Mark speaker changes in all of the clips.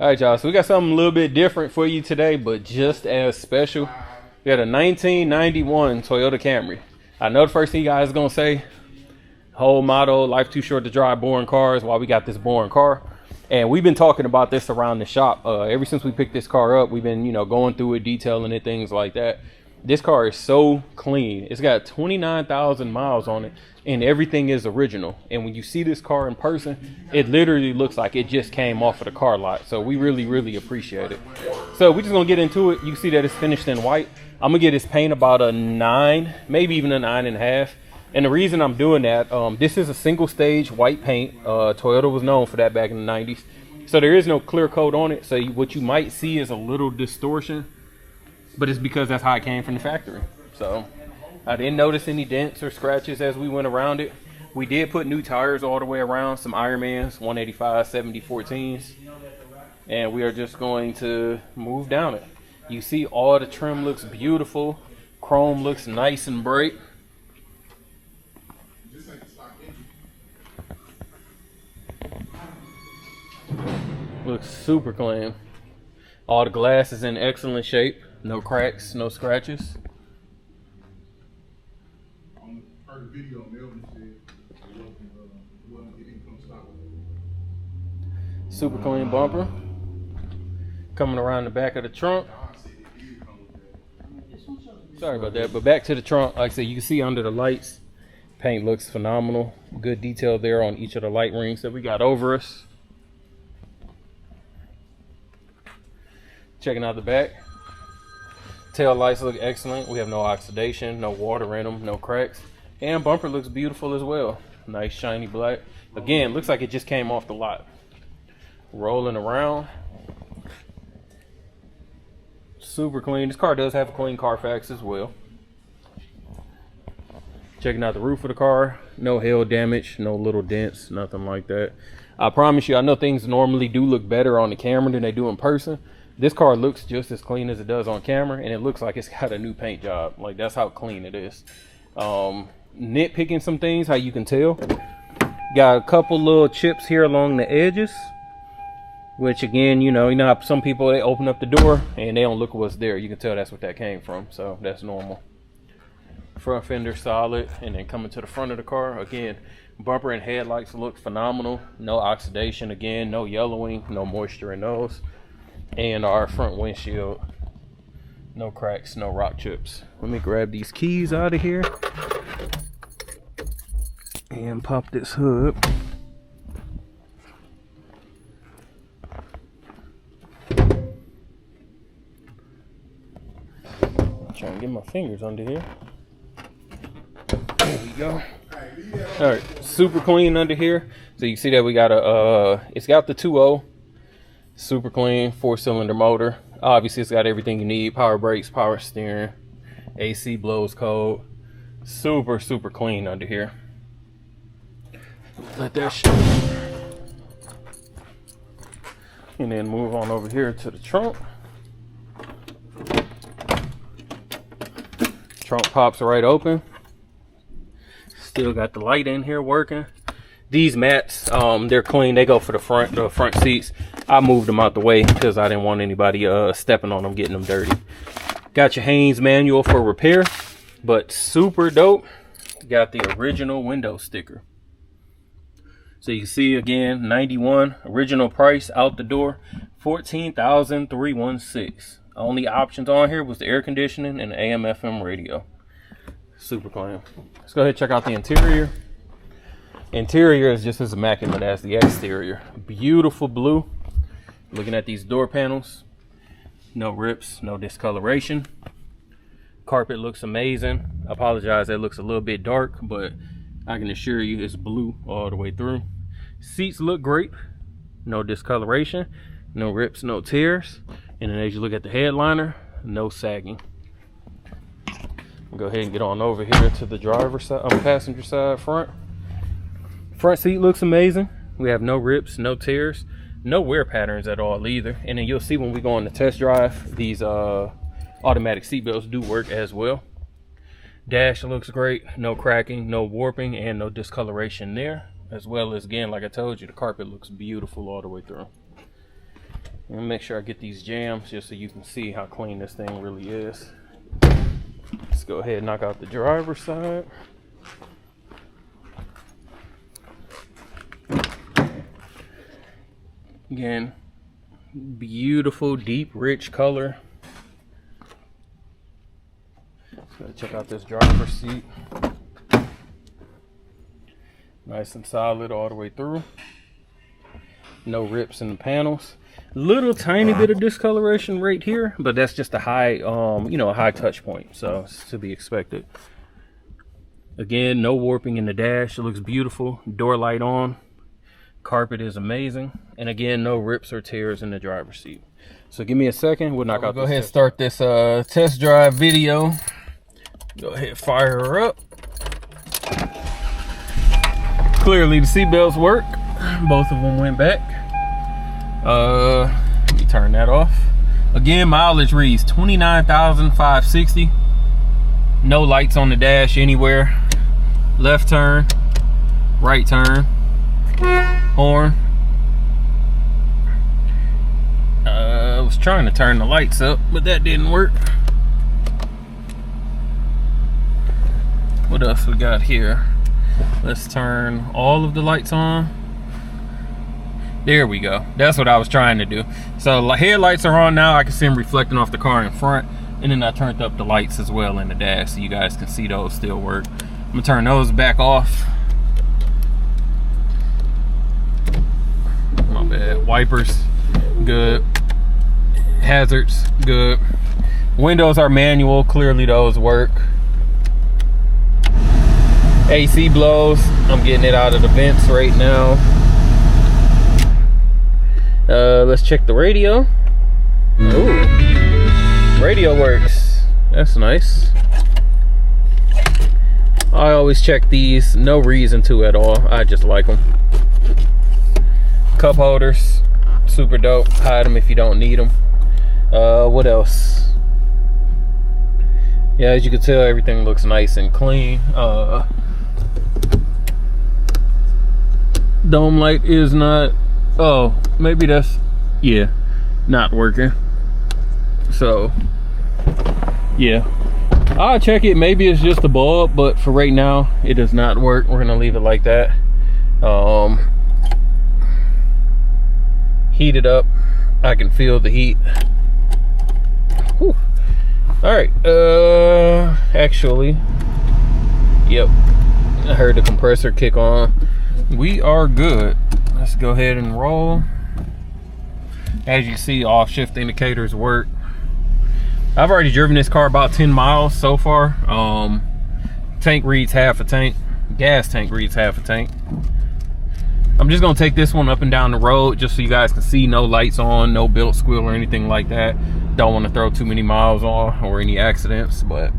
Speaker 1: right, y'all, so we got something a little bit different for you today, but just as special. We got a 1991 Toyota Camry. I know the first thing you guys are gonna say, whole motto, life too short to drive boring cars. Why we got this boring car? And we've been talking about this around the shop ever since we picked this car up. We've been, you know, going through it, detailing it, things like that. This car is so clean. It's got 29,000 miles on it, and everything is original. And when you see this car in person, it literally looks like it just came off of the car lot. So we really appreciate it. So we're just gonna get into it. You can see that it's finished in white. I'm gonna get this paint about a 9, maybe even a 9.5. And the reason I'm doing that, this is a single stage white paint. Toyota was known for that back in the 90s. So there is no clear coat on it. So what you might see is a little distortion, but it's because that's how it came from the factory. So I didn't notice any dents or scratches as we went around it. We did put new tires all the way around, some Ironmans, 185 7014s. And we are just going to move down it. You see all the trim looks beautiful. Chrome looks nice and bright. Looks super clean. All the glass is in excellent shape. No cracks, no scratches. Super clean bumper. Coming around the back of the trunk. Sorry about that, but back to the trunk. Like I said, you can see under the lights, paint looks phenomenal. Good detail there on each of the light rings that we got over us. Checking out the back. Tail lights look excellent. We have no oxidation, no water in them, no cracks. And bumper looks beautiful as well. Nice shiny black. Again, looks like it just came off the lot. Rolling around. Super clean. This car does have a clean Carfax as well. Checking out the roof of the car. No hail damage, no little dents, nothing like that. I promise you, I know things normally do look better on the camera than they do in person. This car looks just as clean as it does on camera, and it looks like it's got a new paint job. Like, that's how clean it is. Nitpicking some things, how you can tell. Got a couple little chips here along the edges, which again, you know how some people, they open up the door and they don't look at what's there. You can tell that's what that came from, so that's normal. Front fender solid, and then coming to the front of the car, again, bumper and headlights look phenomenal. No oxidation, again, no yellowing, no moisture in those. And our front windshield, no cracks, no rock chips. Let me grab these keys out of here and pop this hood. I'm trying to get my fingers under here. There we go. All right, super clean under here. So you see that we got a it's got the 2.0. Super clean 4-cylinder motor. Obviously it's got everything you need: power brakes, power steering, AC blows cold. Super clean under here. Let that show. And then move on over here to the trunk. Trunk pops right open. Still got the light in here working. These mats, they're clean. They go for the front seats. I moved them out the way because I didn't want anybody stepping on them, getting them dirty. Got your Haynes manual for repair, but super dope. Got the original window sticker. So you can see again, 91 original price out the door, $14,316. Only options on here was the air conditioning and the AM/FM radio. Super clean. Let's go ahead and check out the interior. Interior is just as immaculate as the exterior. Beautiful blue. Looking at these door panels, no rips, no discoloration. Carpet looks amazing. I apologize, that looks a little bit dark, but I can assure you it's blue all the way through. Seats look great. No discoloration, no rips, no tears. And then as you look at the headliner, no sagging. Go ahead and get on over here to the driver's side, passenger side front. Front seat looks amazing. We have no rips, no tears, no wear patterns at all either. And then you'll see when we go on the test drive, these automatic seat belts do work as well. Dash looks great, no cracking, no warping, and no discoloration there. As well as, again, like I told you, the carpet looks beautiful all the way through. And make sure I get these jams just so you can see how clean this thing really is. Let's go ahead and knock out the driver's side. Again, beautiful, deep, rich color. Let's check out this driver's seat. Nice and solid all the way through. No rips in the panels. Little tiny bit of discoloration right here, but that's just a high, you know, a high touch point, so it's to be expected. Again, no warping in the dash. It looks beautiful. Door light on. Carpet is amazing, and again, no rips or tears in the driver's seat. So give me a second. We'll knock out. Go ahead, start this test drive video. Go ahead, fire her up. Clearly, the seatbelts work. Both of them went back. Let me turn that off. Again, mileage reads 29,560. No lights on the dash anywhere. Left turn, right turn, horn. I was trying to turn the lights up, but that didn't work. What else we got here? Let's turn all of the lights on. There we go. That's what I was trying to do. So headlights are on now. I can see them reflecting off the car in front. And then I turned up the lights as well in the dash so you guys can see those still work. I'm gonna turn those back off. My bad. Wipers, good. Hazards, good. Windows are manual. Clearly those work. AC blows. I'm getting it out of the vents right now. Let's check the radio. Ooh, radio works. That's nice. I always check these. No reason to at all. I just like them. Cup holders, super dope. Hide them if you don't need them. What else? Yeah, as you can tell, everything looks nice and clean. Dome light is not. Oh, maybe that's, yeah, not working. So, yeah, I'll check it. Maybe it's just a bulb, but for right now, it does not work. We're gonna leave it like that. Heat it up. I can feel the heat. Whew. All right. Actually, yep. I heard the compressor kick on. We are good. Let's go ahead and roll. As you see, off shift indicators work. I've already driven this car about 10 miles so far. Tank reads half a tank. Gas tank reads half a tank. I'm just gonna take this one up and down the road just so you guys can see. No lights on, no built squeal or anything like that. Don't want to throw too many miles on or any accidents, but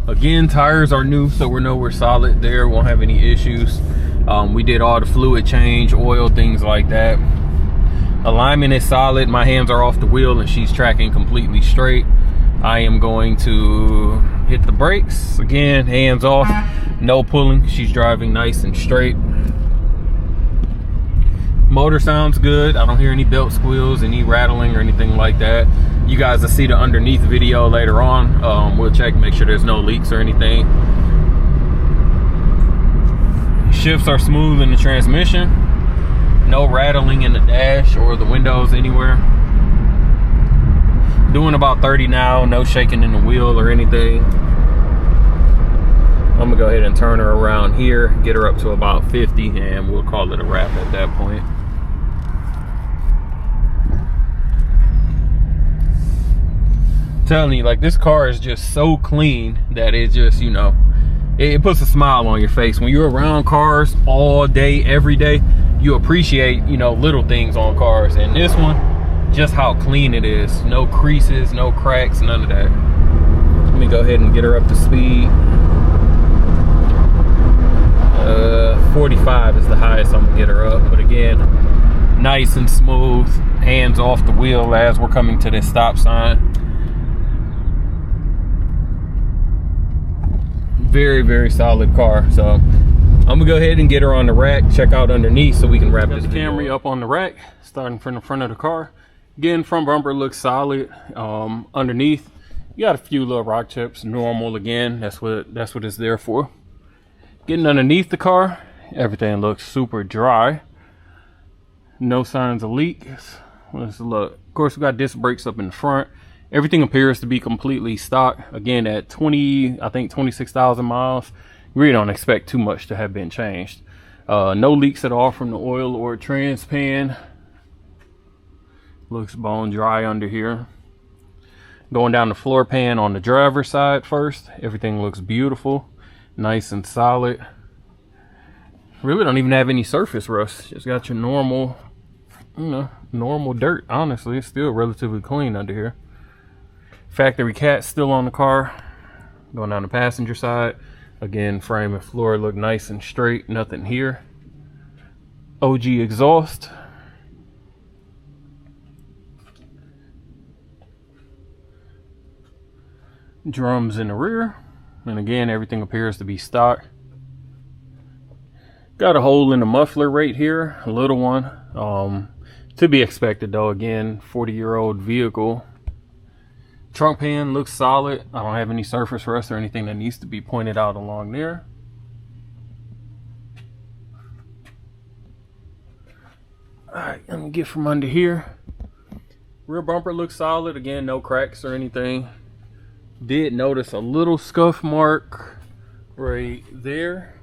Speaker 1: again, tires are new, so we know we're solid there. Won't have any issues. We did all the fluid change, oil, things like that. Alignment is solid. My hands are off the wheel and she's tracking completely straight. I am going to hit the brakes. Again, hands off, no pulling. She's driving nice and straight. Motor sounds good. I don't hear any belt squeals, any rattling or anything like that. You guys will see the underneath video later on. We'll check, make sure there's no leaks or anything. Shifts are smooth in the transmission. No rattling in the dash or the windows anywhere. Doing about 30 now, no shaking in the wheel or anything. I'm gonna go ahead and turn her around here, get her up to about 50, and we'll call it a wrap at that point. Telling you, like, this car is just so clean that it just, you know, it puts a smile on your face. When you're around cars all day, every day, you appreciate, you know, little things on cars. And this one, just how clean it is. No creases, no cracks, none of that. Let me go ahead and get her up to speed. 45 is the highest I'm gonna get her up. But again, nice and smooth, hands off the wheel as we're coming to this stop sign. Very, very solid car. So I'm gonna go ahead and get her on the rack, check out underneath so we can wrap this Camry up on the rack, starting from the front of the car. Again, front bumper looks solid. Underneath, you got a few little rock chips, normal again. That's what it's there for. Getting underneath the car, everything looks super dry. No signs of leaks. Let's look. Of course, we got disc brakes up in the front. Everything appears to be completely stock. Again, at 26,000 miles. We really don't expect too much to have been changed. No leaks at all from the oil or trans pan. Looks bone dry under here. Going down the floor pan on the driver's side first. Everything looks beautiful, nice and solid. Really don't even have any surface rust. Just got your normal, normal dirt. Honestly, it's still relatively clean under here. Factory cat still on the car. Going down the passenger side. Again, frame and floor look nice and straight, nothing here. OG exhaust. Drums in the rear. And again, everything appears to be stock. Got a hole in the muffler right here, a little one. To be expected though, again, 40-year-old vehicle. Trunk pan looks solid. I don't have any surface rust or anything that needs to be pointed out along there. Alright, let me get from under here. Rear bumper looks solid. Again, no cracks or anything. Did notice a little scuff mark right there.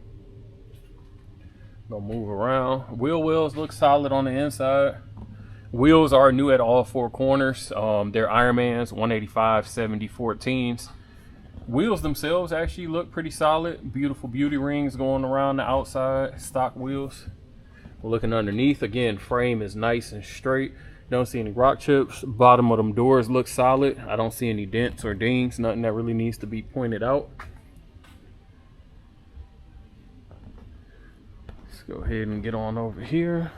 Speaker 1: Gonna move around. Wheel wells look solid on the inside. Wheels are new at all four corners. They're Ironmans 185/70/14s. Wheels themselves actually look pretty solid. Beautiful beauty rings going around the outside. Stock wheels. We're looking underneath. Again, frame is nice and straight. Don't see any rock chips. Bottom of them doors look solid. I don't see any dents or dings. Nothing that really needs to be pointed out. Let's go ahead and get on over here.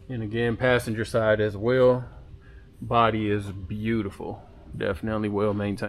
Speaker 1: And again, passenger side as well. Body is beautiful. Definitely well maintained.